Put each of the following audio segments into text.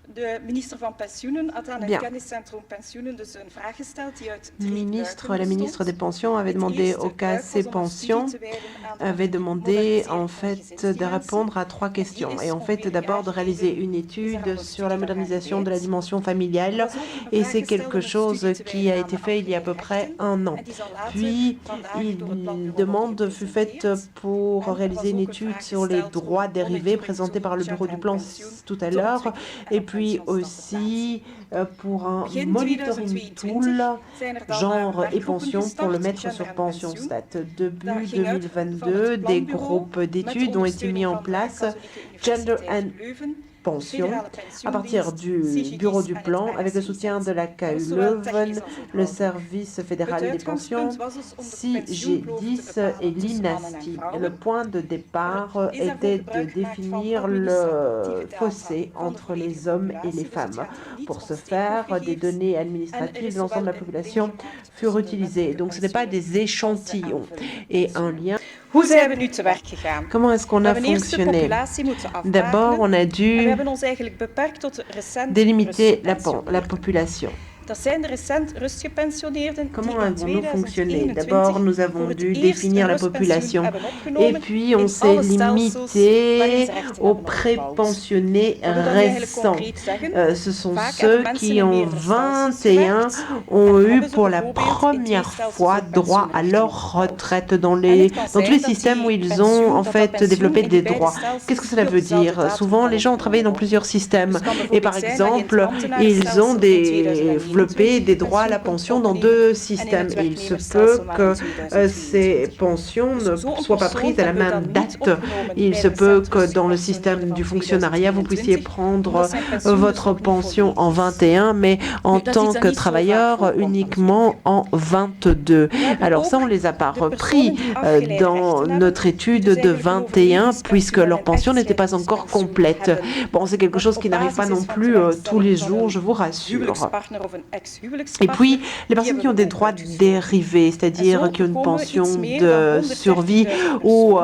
Bien. La ministre des Pensions avait demandé au KC Pensions, avait demandé en fait de répondre à 3 questions. Et en fait, d'abord de réaliser une étude sur la modernisation de la dimension familiale. Et c'est quelque chose qui a été fait il y a à peu près 1 an. Puis, une demande fut faite pour réaliser une étude sur les droits dérivés présentée par le bureau du plan tout à l'heure. Et puis aussi pour un monitoring tool, genre et pension, pour le mettre sur PensionStat. Début 2022, des groupes d'études ont été mis en place. Gender and Pension, à partir du bureau du plan, avec le soutien de la KU Leuven, le service fédéral des pensions, CG10 et l'INASTI. Le point de départ était de définir le fossé entre les hommes et les femmes. Pour ce faire, des données administratives de l'ensemble de la population furent utilisées. Donc ce n'est pas des échantillons. Et un lien. Comment est-ce qu'on a fonctionné? D'abord, on a dû délimiter la population. Comment avons-nous fonctionné? D'abord, nous avons dû définir la population. Et puis, on s'est limité aux pré-pensionnés récents. Ce sont ceux qui, en 21, ont eu pour la première fois droit à leur retraite dans tous les systèmes où ils ont en fait développé des droits. Qu'est-ce que cela veut dire? Souvent, les gens ont travaillé dans plusieurs systèmes. Et par exemple, ils ont développé des droits à la pension dans 2 systèmes. Et il se peut que ces pensions ne soient pas prises à la même date. Il se peut que dans le système du fonctionnariat, vous puissiez prendre votre pension en 21, mais en tant que travailleur uniquement en 22. Alors ça, on ne les a pas repris dans notre étude de 21, puisque leur pension n'était pas encore complète. Bon, c'est quelque chose qui n'arrive pas non plus tous les jours, je vous rassure. Et puis, les personnes qui ont des droits dérivés, c'est-à-dire qui ont une pension de survie ou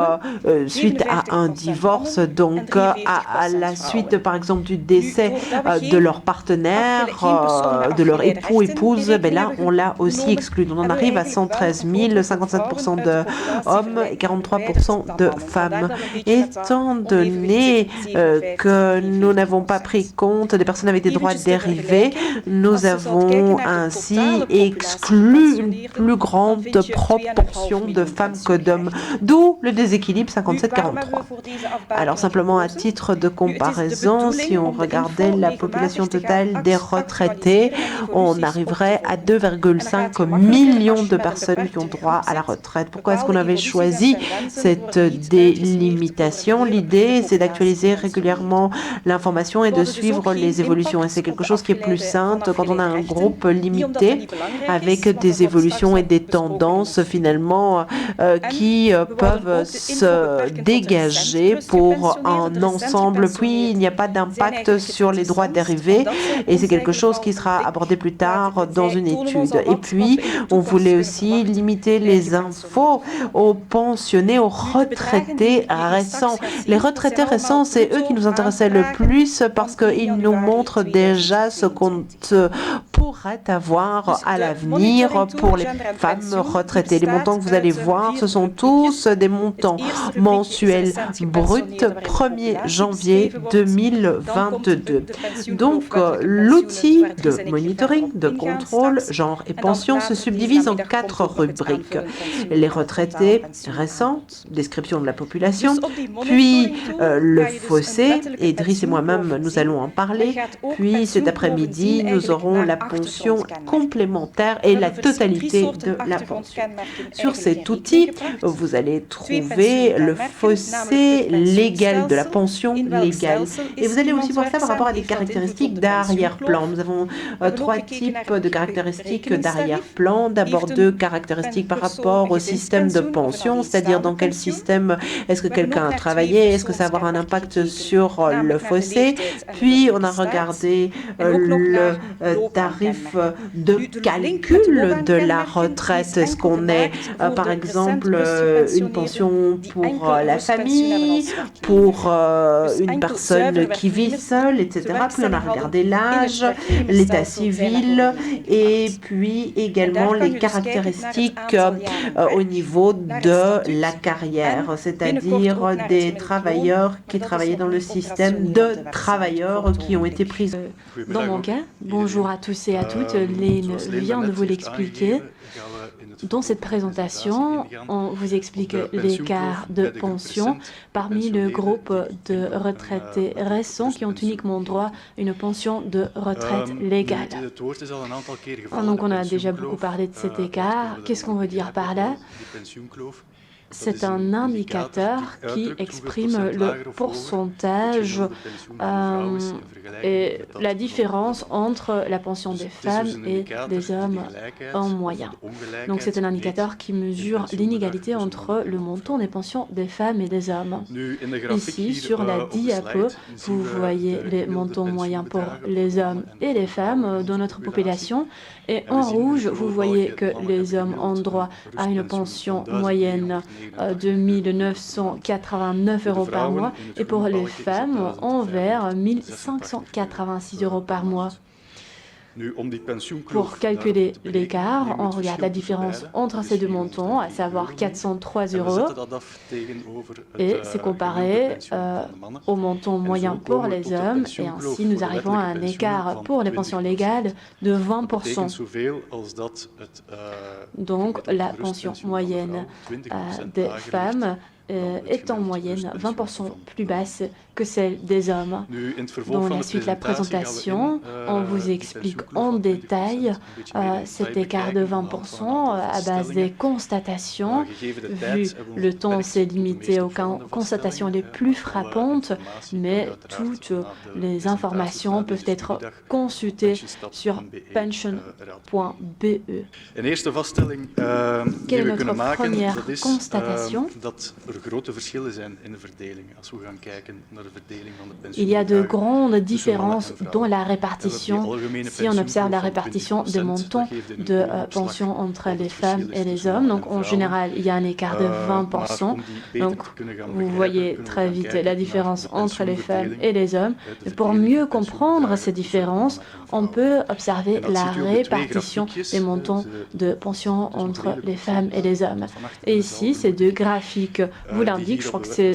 suite à un divorce, donc à la suite, par exemple, du décès de leur partenaire, de leur époux, épouse, ben là, on l'a aussi exclu. Donc, on arrive à 113 000, 57% d'hommes et 43% de femmes. Étant donné que nous n'avons pas pris compte des personnes avec des droits dérivés, nous avons ainsi exclu une plus grande proportion de femmes que d'hommes, d'où le déséquilibre 57-43. Alors simplement à titre de comparaison, si on regardait la population totale des retraités, on arriverait à 2,5 millions de personnes qui ont droit à la retraite. Pourquoi est-ce qu'on avait choisi cette délimitation? L'idée, c'est d'actualiser régulièrement l'information et de suivre les évolutions. Et c'est quelque chose qui est plus simple quand on a un groupe limité avec des évolutions et des tendances finalement qui peuvent se dégager pour un ensemble. Puis il n'y a pas d'impact sur les droits dérivés et c'est quelque chose qui sera abordé plus tard dans une étude. Et puis on voulait aussi limiter les infos aux pensionnés, aux retraités récents. Les retraités récents, c'est eux qui nous intéressaient le plus parce qu'ils nous montrent déjà ce qu'on pourrait avoir à l'avenir pour les femmes retraitées. Les montants que vous allez voir, ce sont tous des montants mensuels bruts 1er janvier 2022. Donc, l'outil de monitoring, de contrôle, genre et pension se subdivise en 4 rubriques. Les retraités récents, description de la population, puis le fossé, et Driss et moi-même, nous allons en parler, puis cet après-midi, nous aurons la pension complémentaire et la totalité de la pension. Sur cet outil, vous allez trouver le fossé légal de la pension légale. Et vous allez aussi voir ça par rapport à des caractéristiques d'arrière-plan. Nous avons 3 types de caractéristiques d'arrière-plan. D'abord 2 caractéristiques par rapport au système de pension, c'est-à-dire dans quel système est-ce que quelqu'un a travaillé, est-ce que ça va avoir un impact sur le fossé. Puis on a regardé le tarif de calcul de la retraite. Est-ce qu'on est, par exemple, une pension pour la famille, pour une personne qui vit seule, etc. Puis on a regardé l'âge, l'état civil et puis également les caractéristiques au niveau de la carrière, c'est-à-dire des travailleurs qui travaillaient dans le système, de travailleurs qui ont été pris. Dans mon cas, bonjour à tous et à toutes, Lynn vient de vous l'expliquer. Dans cette présentation, on vous explique l'écart de pension parmi le groupe de retraités récents qui ont uniquement droit à une pension de retraite légale. Donc on a déjà beaucoup parlé de cet écart. Qu'est-ce qu'on veut dire par là? C'est un indicateur qui exprime le pourcentage et la différence entre la pension des femmes et des hommes en moyen. Donc c'est un indicateur qui mesure l'inégalité entre le montant des pensions des femmes et des hommes. Ici, sur la diapo, vous voyez les montants moyens pour les hommes et les femmes dans notre population. Et en rouge, vous voyez que les hommes ont droit à une pension moyenne de 1 989 € par mois et pour les femmes, en vert, 1 586 € par mois. Pour calculer l'écart, on regarde la différence entre ces deux montants, à savoir 403 €, et c'est comparé au montant moyen pour les hommes, et ainsi nous arrivons à un écart pour les pensions légales de 20%. Donc la pension moyenne des femmes est en moyenne 20% plus basse que celle des hommes. Dans la suite de la présentation, on vous explique en détail cet écart de 20% à base des constatations. Vu le temps, c'est limité aux constatations les plus frappantes, mais toutes les informations peuvent être consultées sur pension.be. Quelle est notre première constatation? Il y a de grandes différences dans la répartition si on observe la répartition des montants de pension entre les femmes et les hommes. Donc en général, il y a un écart de 20%. Donc vous voyez très vite la différence entre les femmes et les hommes. Et pour mieux comprendre ces différences, on peut observer la répartition des montants de pension entre les femmes et les hommes. Et ici, ces deux graphiques vous l'indiquent. Je crois que c'est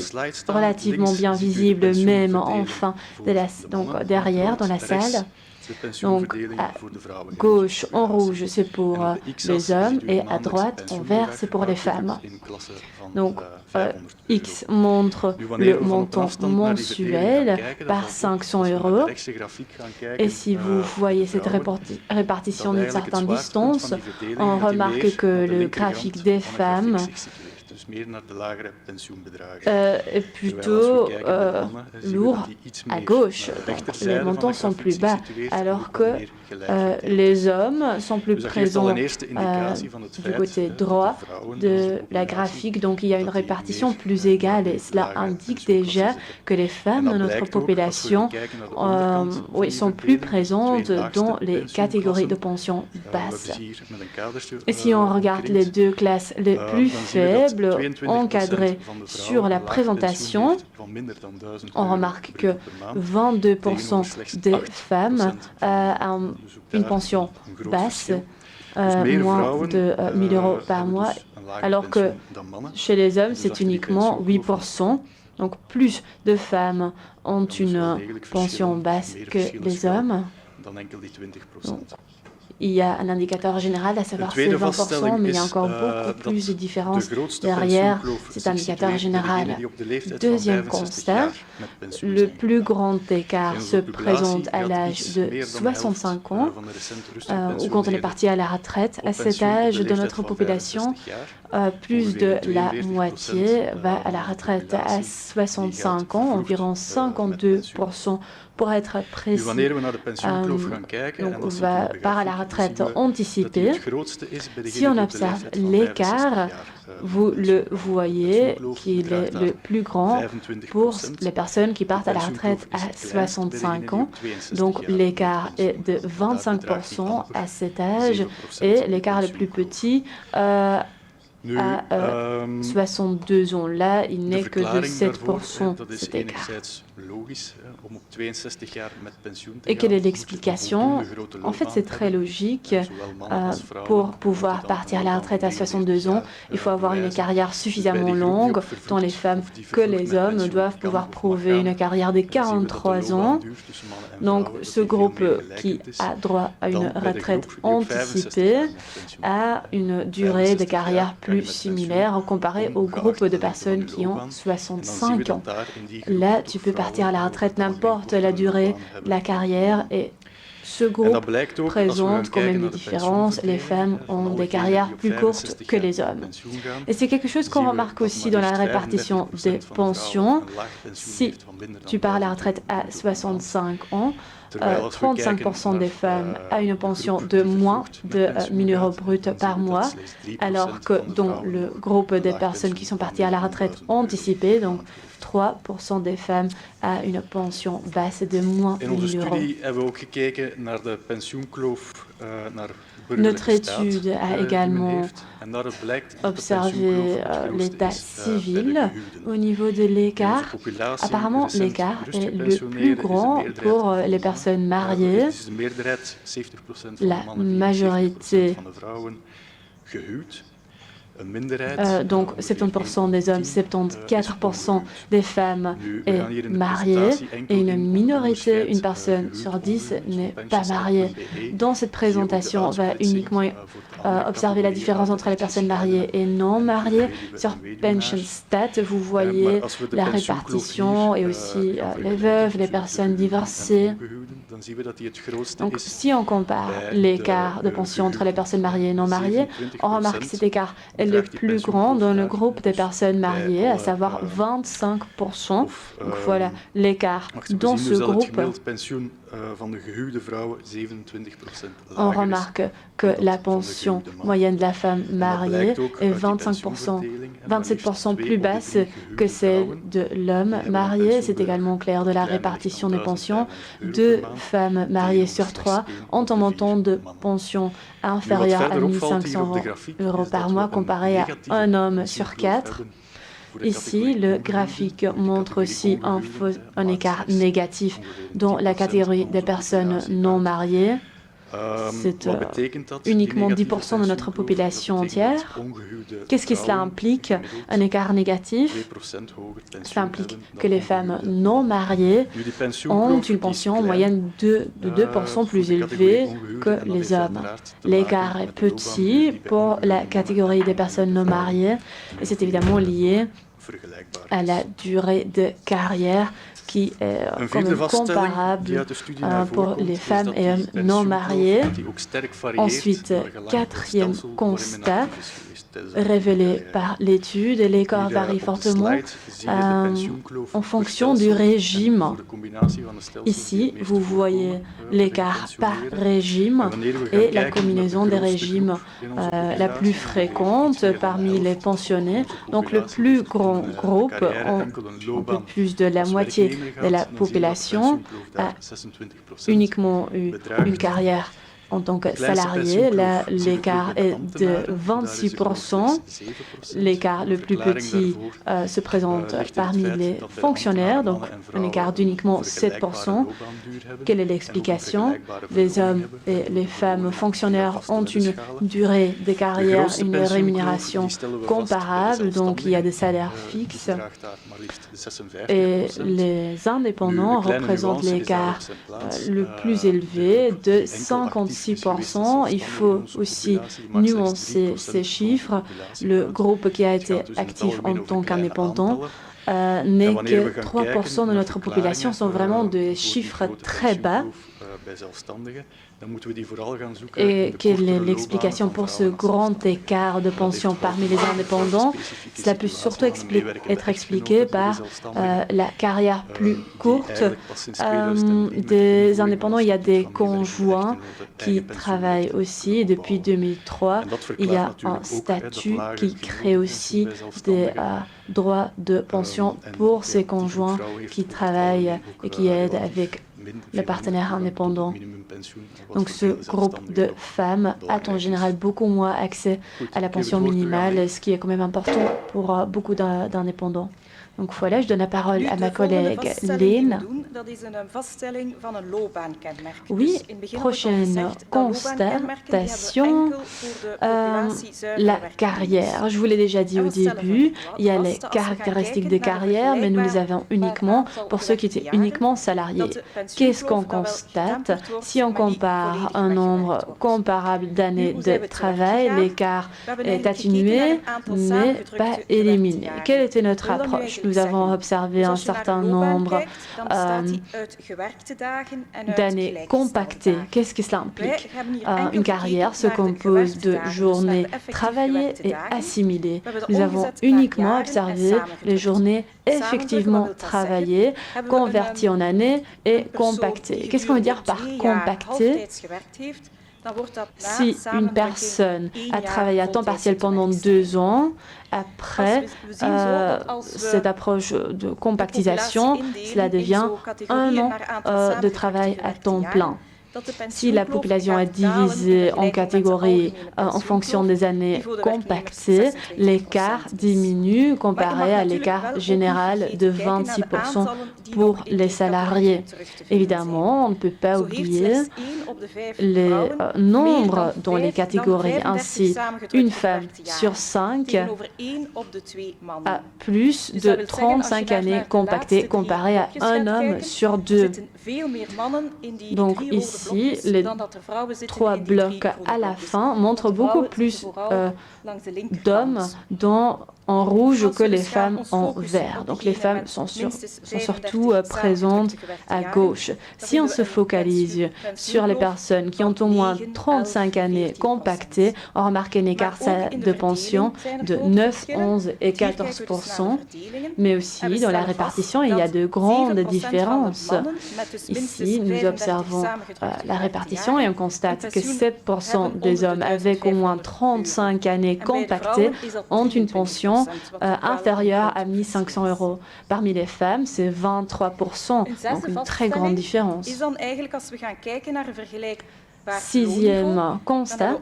relativement bien visible, même en fin de donc derrière dans la salle. Donc à gauche en rouge c'est pour les hommes et à droite en vert c'est pour les femmes. Donc X montre le montant mensuel par 500 €. Et si vous voyez cette répartition d'une certaine distance, on remarque que le graphique des femmes est plutôt lourd à gauche. Donc, les montants sont plus bas, alors que les hommes sont plus présents du côté droit de la graphique. Donc il y a une répartition plus égale et cela indique déjà que les femmes de notre population sont plus présentes dans les catégories de pension basses. Et si on regarde les deux classes les plus faibles, encadrées sur la présentation, on remarque que 22% des femmes ont une pension basse, moins de 1 000 € par mois, alors que chez les hommes, c'est uniquement 8%. Donc plus de femmes ont une pension basse que les hommes. Donc, il y a un indicateur général, à savoir c'est 20%, mais il y a encore beaucoup plus de différences derrière cet indicateur général. Deuxième constat, le plus grand écart se présente à l'âge de 65 ans, ou quand on est parti à la retraite. À cet âge de notre population, plus de la moitié va à la retraite à 65 ans, environ 52% Pour être précis, on part à la retraite anticipée. Si on observe l'écart, vous le voyez qu'il est le plus grand pour les personnes qui partent à la retraite à 65 ans. Donc l'écart est de 25% à cet âge et l'écart le plus petit à 62 ans. Là, il n'est que de 7% cet écart. Et quelle est l'explication? En fait, c'est très logique. Pour pouvoir partir à la retraite à 62 ans, il faut avoir une carrière suffisamment longue, tant les femmes que les hommes doivent pouvoir prouver une carrière de 43 ans. Donc, ce groupe qui a droit à une retraite anticipée a une durée de carrière plus similaire comparée au groupe de personnes qui ont 65 ans. Là, tu peux partir à la retraite n'importe la durée de la carrière et ce groupe présente quand même des différences. Les femmes ont des carrières plus courtes que les hommes. Et c'est quelque chose qu'on remarque aussi dans la répartition des pensions. Si tu pars à la retraite à 65 ans, 35% des femmes ont une pension de moins de 1 000 € bruts par mois, alors que dans le groupe des personnes qui sont parties à la retraite anticipée, donc 3% des femmes ont une pension basse de moins de 1 000 €. Notre étude a également observé l'état civil au niveau de l'écart. Apparemment, l'écart est le plus grand pour les personnes mariées. La majorité, donc 70% des hommes, 74% des femmes est mariée et une minorité, une personne sur 10 n'est pas mariée. Dans cette présentation, on va uniquement observer la différence entre les personnes mariées et non mariées. Sur PensionStat, vous voyez la répartition et aussi les veuves, les personnes divorcées. Donc, si on compare l'écart de pension entre les personnes mariées et non mariées, on remarque que cet écart est le plus grand dans le groupe des personnes mariées, à savoir 25%. Donc voilà l'écart dans ce groupe. On remarque que la pension moyenne de la femme mariée est 27% plus basse que celle de l'homme marié. C'est également clair de la répartition des pensions. 2 femmes mariées sur 3 ont un montant de pension inférieur à 1 500 € par mois comparé à un homme sur 4. Ici, le graphique montre aussi un écart négatif dans la catégorie des personnes non mariées. C'est uniquement 10% de notre population entière. Qu'est-ce que cela implique? Un écart négatif. Cela implique que les femmes non mariées ont une pension en moyenne de 2% plus élevée que les hommes. L'écart est petit pour la catégorie des personnes non mariées et c'est évidemment lié à la durée de carrière qui est quand même comparable pour les femmes et hommes non mariés. Ensuite, quatrième constat révélé par l'étude, l'écart varie fortement en fonction du régime. Ici, vous voyez l'écart par régime et la combinaison des régimes la plus fréquente parmi les pensionnés. Donc le plus grand groupe, un peu plus de la moitié de la population, a uniquement eu une carrière en tant que salarié. Là, l'écart est de 26%. L'écart le plus petit se présente parmi les fonctionnaires, donc un écart d'uniquement 7%. Quelle est l'explication? Les hommes et les femmes fonctionnaires ont une durée de carrière, une rémunération comparable, donc il y a des salaires fixes. Et les indépendants représentent l'écart le plus élevé de 56%. Il faut aussi nuancer ces chiffres. Le groupe qui a été actif en tant qu'indépendant n'est que 3% de notre population, sont vraiment des chiffres très bas. Et quelle est l'explication pour ce grand écart de pension parmi les indépendants? Cela peut surtout être expliqué par la carrière plus courte des indépendants. Il y a des conjoints qui travaillent aussi. Et depuis 2003, il y a un statut qui crée aussi des droits de pension pour ces conjoints qui travaillent et qui aident avec le partenaire indépendant. Donc ce groupe de femmes a en général beaucoup moins accès à la pension minimale, ce qui est quand même important pour beaucoup d'indépendants. Donc voilà, je donne la parole à ma collègue Lynn. Oui, prochaine constatation, la carrière. Je vous l'ai déjà dit au début, il y a les caractéristiques de carrière, mais nous les avons uniquement pour ceux qui étaient uniquement salariés. Qu'est-ce qu'on constate? Si on compare un nombre comparable d'années de travail, l'écart est atténué, mais pas éliminé. Quelle était notre approche? Nous avons observé un certain nombre d'années compactées. Qu'est-ce que cela implique? Une carrière se compose de journées travaillées et assimilées. Nous avons uniquement observé les journées effectivement travaillées, converties en années et compactées. Qu'est-ce qu'on veut dire par compactées? Si une personne a travaillé à temps partiel pendant 2 ans, après cette approche de compactisation, cela devient 1 an de travail à temps plein. Si la population est divisée en catégories en fonction des années compactées, l'écart diminue comparé à l'écart général de 26% pour les salariés. Évidemment, on ne peut pas oublier les nombres dans les catégories. Ainsi, une femme sur 5 a plus de 35 années compactées comparé à un homme sur 2. Donc ici, les 3 blocs à la fin montrent beaucoup plus d'hommes en rouge que les femmes en vert. Donc les femmes sont surtout présentes à gauche. Si on se focalise sur les personnes qui ont au moins 35 années compactées, on remarque un écart de pension de 9, 11 et 14%, mais aussi dans la répartition, il y a de grandes différences. Ici, nous observons la répartition et on constate que 7% des hommes avec au moins 35 années compactées ont une pension inférieure à 1 500 €. Parmi les femmes, c'est 23%, donc une très grande différence. 6e constat,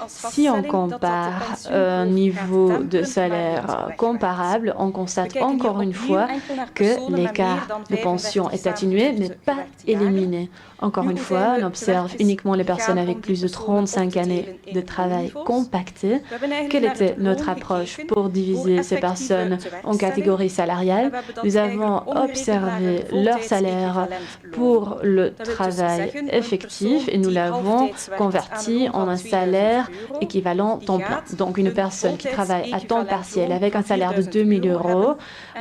si on compare un niveau de salaire comparable, on constate encore une fois que l'écart de pension est atténué, mais pas éliminé. Encore une fois, on observe uniquement les personnes avec plus de 35 années de travail compacté. Quelle était notre approche pour diviser ces personnes en catégories salariales? Nous avons observé leur salaire pour le travail effectif et nous l'avons converti en un salaire équivalent temps plein. Donc, une personne qui travaille à temps partiel avec un salaire de 2 000 €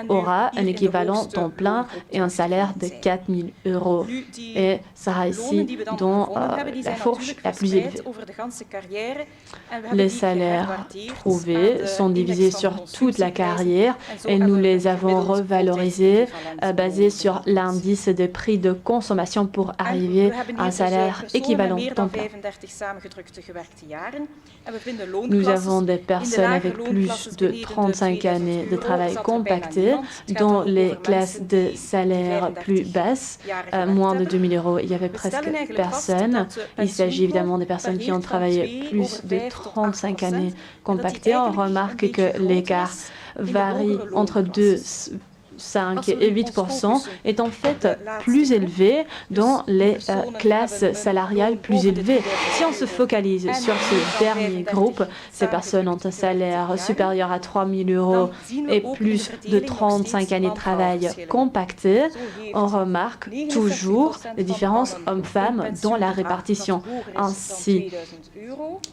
aura un équivalent temps plein et un salaire de 4 000 €. Et ça sera ici dans la fourche la plus élevée. Les salaires trouvés sont divisés sur toute la carrière et nous les avons revalorisés basés sur l'indice des prix de consommation pour arriver à un salaire équivalent temps plein. Nous avons des personnes avec plus de 35 années de travail compacté dans les classes de salaire plus basses, moins de 2 000 €. Il y avait presque personne. Il s'agit évidemment des personnes qui ont travaillé plus de 35 années compactées. On remarque que l'écart varie entre 5 et 8% est en fait plus élevé dans les classes salariales plus élevées. Si on se focalise sur ce dernier groupe, ces personnes ont un salaire supérieur à 3 000 € et plus de 35 années de travail compactées, on remarque toujours les différences hommes-femmes dans la répartition. Ainsi,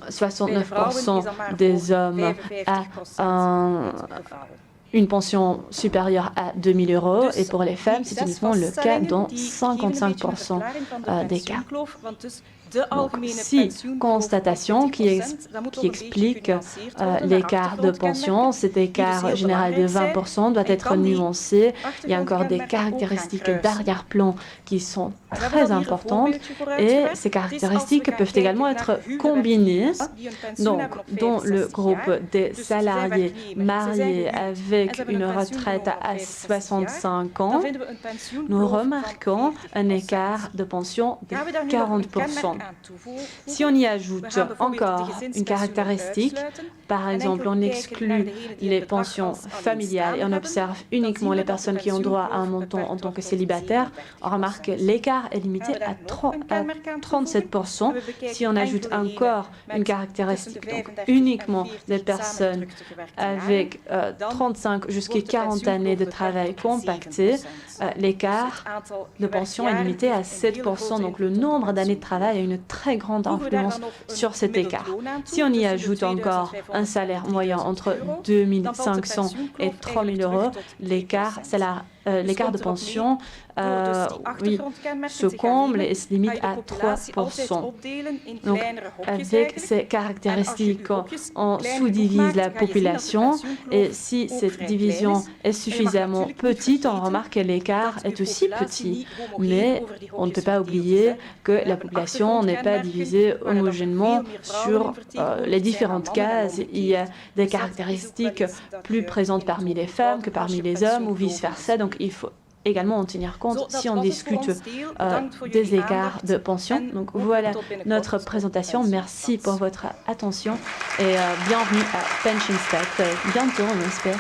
69% des hommes une pension supérieure à 2 000 €, et pour les femmes, c'est uniquement le cas dans 55% des cas. Donc, 6 constatations qui expliquent l'écart de pension. Cet écart général de 20% doit être nuancé. Il y a encore des caractéristiques d'arrière-plan qui sont très importantes, et ces caractéristiques peuvent également être combinées. Donc, dans le groupe des salariés mariés avec une retraite à 65 ans, nous remarquons un écart de pension de 40%. Si on y ajoute encore une caractéristique, par exemple, on exclut les pensions familiales et on observe uniquement les personnes qui ont droit à un montant en tant que célibataires, on remarque que l'écart est limité à 37%. Si on ajoute encore une caractéristique, donc uniquement les personnes avec 35 jusqu'à 40 années de travail compacté, l'écart de pension est limité à 7%. Donc le nombre d'années de travail a une très grande influence sur cet écart. Si on y ajoute encore un salaire moyen entre 2 500 et 3 000 €, l'écart de pension se comble et se limite à 3%. Donc, avec ces caractéristiques, on sous-divise la population, et si cette division est suffisamment petite, on remarque que l'écart est aussi petit. Mais on ne peut pas oublier que la population n'est pas divisée homogènement sur les différentes cases. Il y a des caractéristiques plus présentes parmi les femmes que parmi les hommes, ou vice-versa. Donc, il faut également en tenir compte si on discute des écarts de pension. Donc voilà notre présentation. Merci pour votre attention et bienvenue à PensionStat. Bientôt, on espère.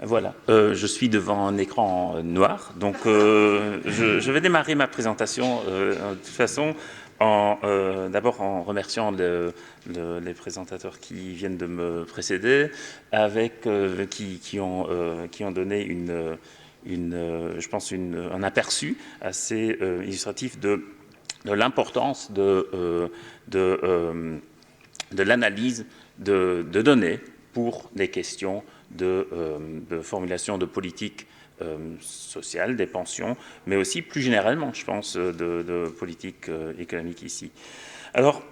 Voilà, je suis devant un écran noir, donc je vais démarrer ma présentation de toute façon d'abord en remerciant les présentateurs qui viennent de me précéder, qui ont donné je pense un aperçu assez illustratif de l'importance de l'analyse de données pour les questions de formulation de politique sociale, des pensions, mais aussi plus généralement, je pense, de politique économique ici. Alors,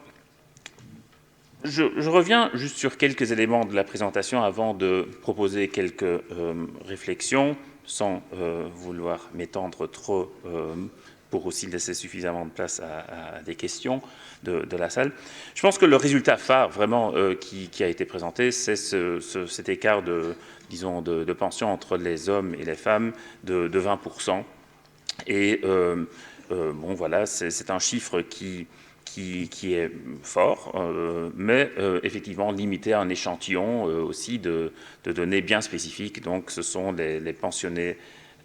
je reviens juste sur quelques éléments de la présentation avant de proposer quelques réflexions, sans vouloir m'étendre trop pour aussi laisser suffisamment de place à des questions de la salle. Je pense que le résultat phare vraiment qui a été présenté, c'est cet écart disons, de pension entre les hommes et les femmes de 20%. Et bon, voilà, c'est un chiffre qui est fort, mais effectivement limité à un échantillon aussi de données bien spécifiques. Donc, ce sont les pensionnés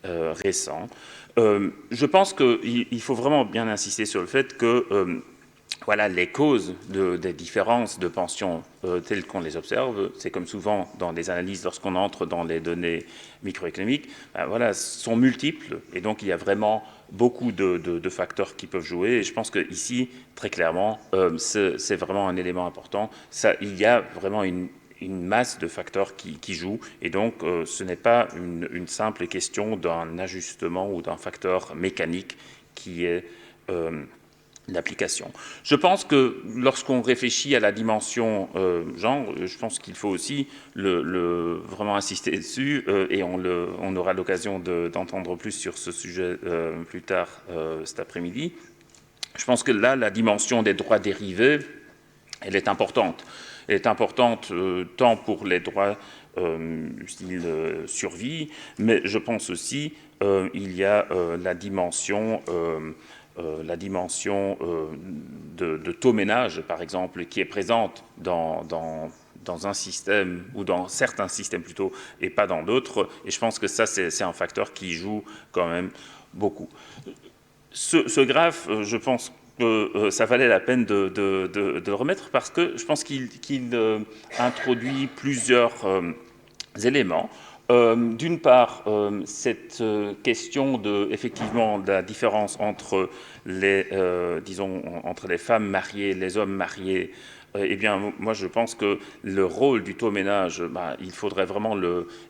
récents. Je pense qu'il faut vraiment bien insister sur le fait que voilà, les causes des différences de pension telles qu'on les observe, c'est comme souvent dans les analyses lorsqu'on entre dans les données microéconomiques, ben voilà, sont multiples, et donc il y a vraiment beaucoup de facteurs qui peuvent jouer, et je pense qu'ici, très clairement, c'est vraiment un élément important. Il y a vraiment une masse de facteurs qui jouent, et donc ce n'est pas une simple question d'un ajustement ou d'un facteur mécanique qui est l'application. Je pense que lorsqu'on réfléchit à la dimension genre, je pense qu'il faut aussi vraiment insister dessus, et on aura l'occasion d'entendre plus sur ce sujet plus tard cet après-midi. Je pense que là, la dimension des droits dérivés, elle est importante. Elle est importante tant pour les droits style survie, mais je pense aussi il y a la dimension de taux ménage, par exemple, qui est présente dans un système, ou dans certains systèmes plutôt, et pas dans d'autres. Et je pense que ça, c'est un facteur qui joue quand même beaucoup. Ce graphe, je pense que ça valait la peine de le remettre, parce que je pense qu'il introduit plusieurs éléments. D'une part, cette question effectivement de la différence entre entre les femmes mariées, les hommes mariés, eh bien, moi, je pense que le rôle du taux ménage, il faudrait vraiment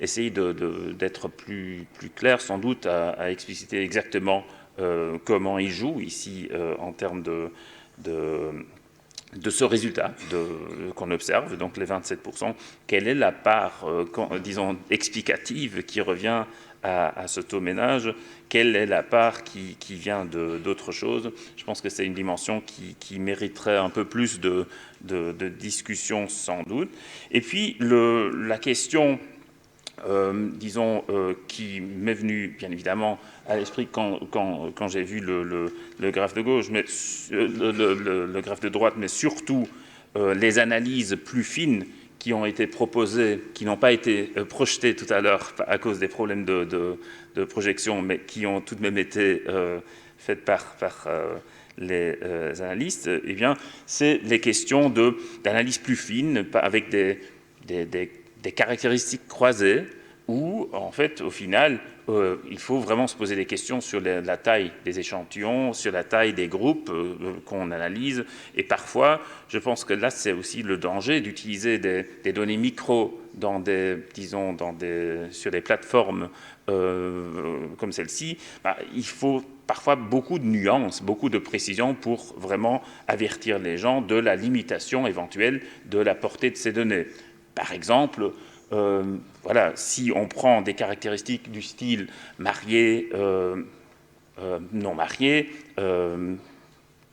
essayer d'être plus clair, sans doute, à expliciter exactement comment il joue ici en termes de ce résultat qu'on observe, donc les 27%, quelle est la part, disons, explicative qui revient à ce taux ménage, quelle est la part qui vient d'autres choses. Je pense que c'est une dimension qui mériterait un peu plus de discussion sans doute. Et puis la question, disons, qui m'est venue bien évidemment à l'esprit quand j'ai vu le graphe de gauche, mais le graphe de droite, mais surtout les analyses plus fines qui ont été proposées, qui n'ont pas été projetées tout à l'heure à cause des problèmes de projection, mais qui ont tout de même été faites par les analystes, eh bien, c'est les questions d'analyse plus fine, avec des caractéristiques croisées, où, en fait, au final, il faut vraiment se poser des questions sur la taille des échantillons, sur la taille des groupes qu'on analyse. Et parfois, je pense que là, c'est aussi le danger d'utiliser des données micro sur des plateformes comme celle-ci. Il faut parfois beaucoup de nuances, beaucoup de précision pour vraiment avertir les gens de la limitation éventuelle de la portée de ces données. Par exemple, voilà, si on prend des caractéristiques du style marié, non marié,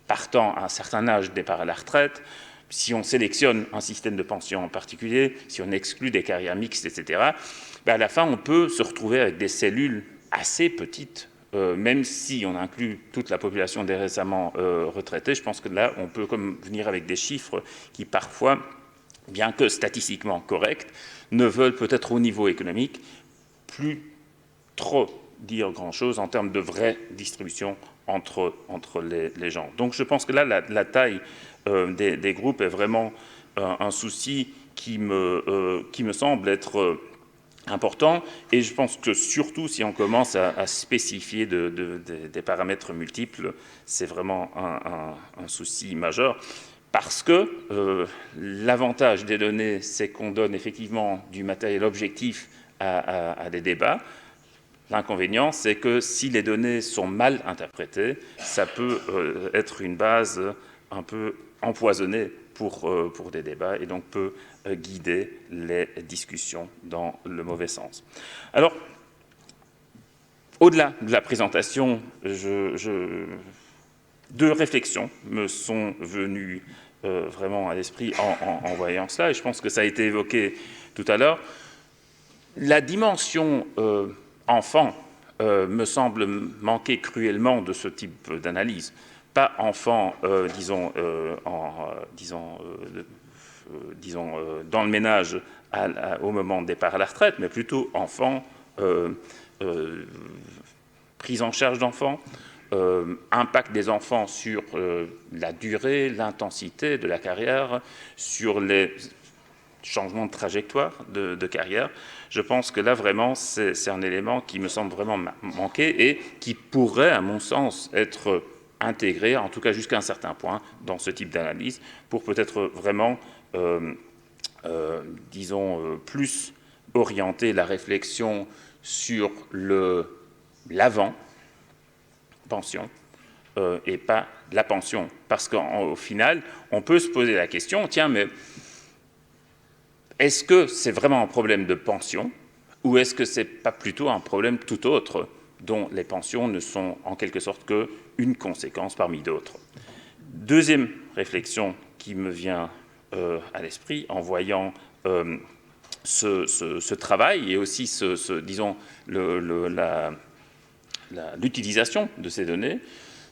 partant à un certain âge, départ à la retraite, si on sélectionne un système de pension en particulier, si on exclut des carrières mixtes, etc., à la fin, on peut se retrouver avec des cellules assez petites, même si on inclut toute la population des récemment retraités. Je pense que là, on peut comme venir avec des chiffres qui parfois, bien que statistiquement corrects, ne veulent peut-être au niveau économique plus trop dire grand-chose en termes de vraie distribution entre les gens. Donc je pense que là, la taille des groupes est vraiment un souci qui me semble être important, et je pense que surtout si on commence à spécifier des paramètres multiples, c'est vraiment un souci majeur. Parce que l'avantage des données, c'est qu'on donne effectivement du matériel objectif à des débats. L'inconvénient, c'est que si les données sont mal interprétées, ça peut être une base un peu empoisonnée pour des débats, et donc peut guider les discussions dans le mauvais sens. Alors, au-delà de la présentation, deux réflexions me sont venues vraiment à l'esprit en voyant cela, et je pense que ça a été évoqué tout à l'heure. La dimension enfant me semble manquer cruellement de ce type d'analyse. Pas enfant, disons, dans le ménage au moment de départ à la retraite, mais plutôt enfant, prise en charge d'enfants, impact des enfants sur la durée, l'intensité de la carrière, sur les changements de trajectoire de carrière. Je pense que là, vraiment, c'est un élément qui me semble vraiment manquer et qui pourrait, à mon sens, être intégré, en tout cas jusqu'à un certain point, dans ce type d'analyse, pour peut-être vraiment, disons, plus orienter la réflexion sur l'avant-pension et pas la pension. Parce qu'au final, on peut se poser la question, tiens, mais est-ce que c'est vraiment un problème de pension, ou est-ce que ce n'est pas plutôt un problème tout autre, dont les pensions ne sont en quelque sorte qu'une conséquence parmi d'autres? Deuxième réflexion qui me vient à l'esprit en voyant ce travail et aussi, disons, l'utilisation de ces données,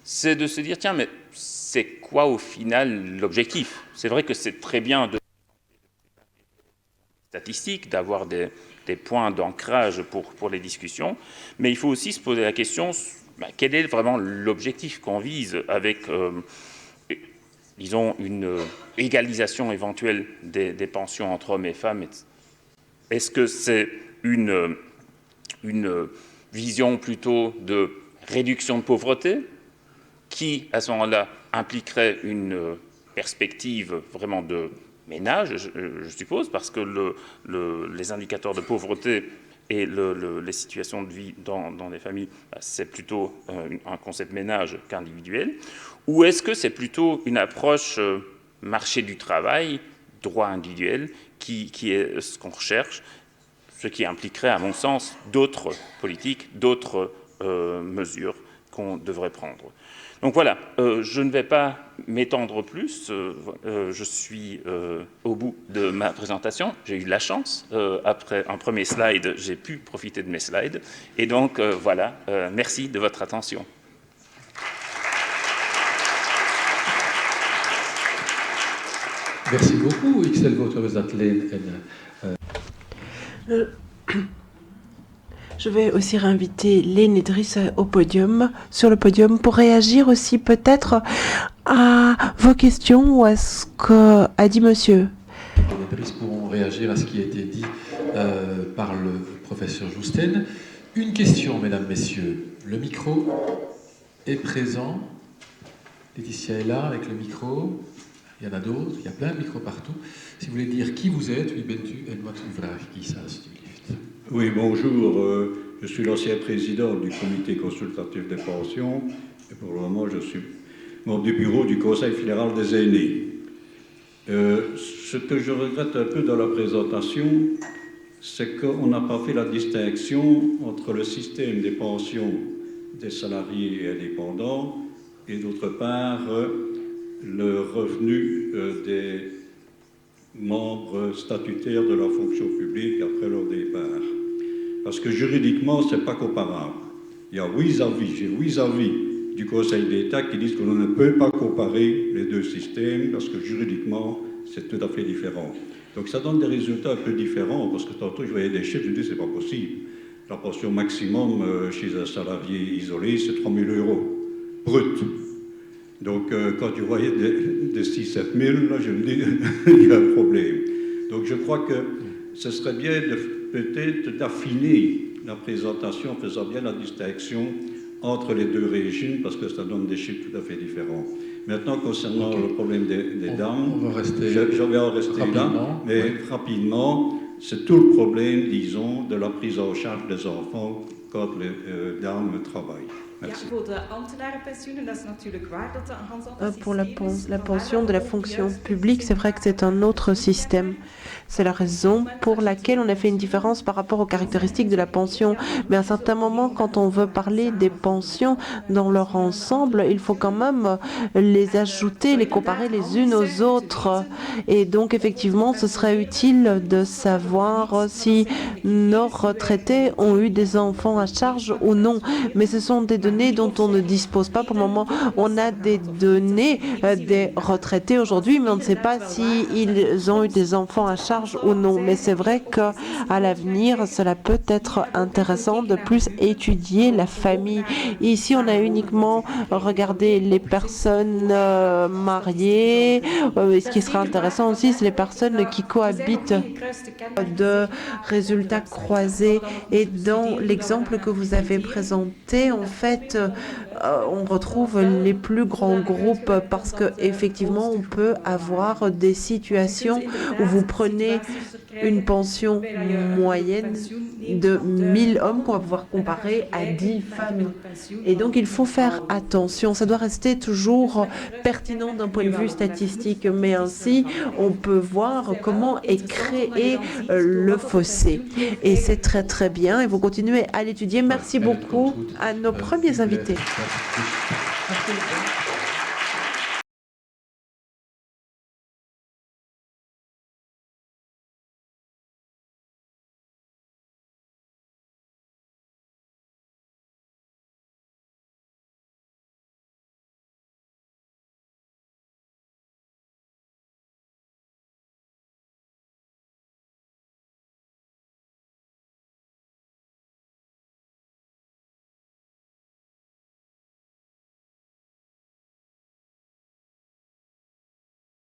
c'est de se dire, tiens, mais c'est quoi au final l'objectif? C'est vrai que c'est très bien de statistiques, d'avoir des points d'ancrage pour les discussions, mais il faut aussi se poser la question, quel est vraiment l'objectif qu'on vise avec, disons, une égalisation éventuelle des pensions entre hommes et femmes? Est-ce que c'est une vision plutôt de réduction de pauvreté, qui, à ce moment-là, impliquerait une perspective vraiment de ménage, je suppose, parce que les indicateurs de pauvreté et les situations de vie dans les familles, c'est plutôt un concept ménage qu'individuel, ou est-ce que c'est plutôt une approche marché du travail, droit individuel, qui est ce qu'on recherche, ce qui impliquerait, à mon sens, d'autres politiques, d'autres mesures qu'on devrait prendre. Donc voilà, je ne vais pas m'étendre plus, je suis au bout de ma présentation, j'ai eu de la chance, après un premier slide, j'ai pu profiter de mes slides, et donc voilà, merci de votre attention. Merci beaucoup, Ixel Je vais aussi réinviter Lene Idriss sur le podium pour réagir aussi peut-être à vos questions ou à ce qu'a dit monsieur. Les Idriss pourront réagir à ce qui a été dit par le professeur Jousten. Une question, mesdames, messieurs. Le micro est présent. Laetitia est là avec le micro. Il y en a d'autres. Il y a plein de micros partout. Si vous voulez dire qui vous êtes, wie bent u en wat u vraagt, kies alsjeblieft. Oui, bonjour. Je suis l'ancien président du comité consultatif des pensions et pour le moment je suis membre du bureau du Conseil fédéral des aînés. Ce que je regrette un peu dans la présentation, c'est qu'on n'a pas fait la distinction entre le système des pensions des salariés et indépendants et d'autre part le revenu des membres statutaires de la fonction publique après leur départ. Parce que juridiquement, ce n'est pas comparable. Il y a 8 avis du Conseil d'État qui disent qu'on ne peut pas comparer les deux systèmes parce que juridiquement, c'est tout à fait différent. Donc ça donne des résultats un peu différents parce que tantôt je voyais des chiffres, je me dis c'est pas possible. La pension maximum chez un salarié isolé, c'est 3 000 € brut. Donc, quand tu voyais des 6 000 7 000, là, je me dis, il y a un problème. Donc, je crois que ce serait bien peut-être d'affiner la présentation en faisant bien la distinction entre les deux régimes, parce que ça donne des chiffres tout à fait différents. Maintenant, concernant le problème des dames, je vais en rester là, mais rapidement, c'est tout le problème, disons, de la prise en charge des enfants quand les dames travaillent. Merci. Pour la pension de la fonction publique, c'est vrai que c'est un autre système. C'est la raison pour laquelle on a fait une différence par rapport aux caractéristiques de la pension. Mais à un certain moment, quand on veut parler des pensions dans leur ensemble, il faut quand même les ajouter, les comparer les unes aux autres. Et donc, effectivement, ce serait utile de savoir si nos retraités ont eu des enfants à charge ou non. Mais ce sont des données dont on ne dispose pas pour le moment. On a des données des retraités aujourd'hui, mais on ne sait pas s'ils ont eu des enfants à charge ou non. Mais c'est vrai qu'à l'avenir, cela peut être intéressant de plus étudier la famille. Ici, on a uniquement regardé les personnes mariées. Ce qui serait intéressant aussi, c'est les personnes qui cohabitent, de résultats croisés. Et dans l'exemple que vous avez présenté, en fait, on retrouve les plus grands groupes parce qu'effectivement, on peut avoir des situations où vous prenez une pension moyenne de 1000 hommes qu'on va pouvoir comparer à 10 femmes. Et donc, il faut faire attention. Ça doit rester toujours pertinent d'un point de vue statistique, mais ainsi, on peut voir comment est créé le fossé. Et c'est très, très bien. Et vous continuez à l'étudier. Merci beaucoup à nos premiers invités. Merci.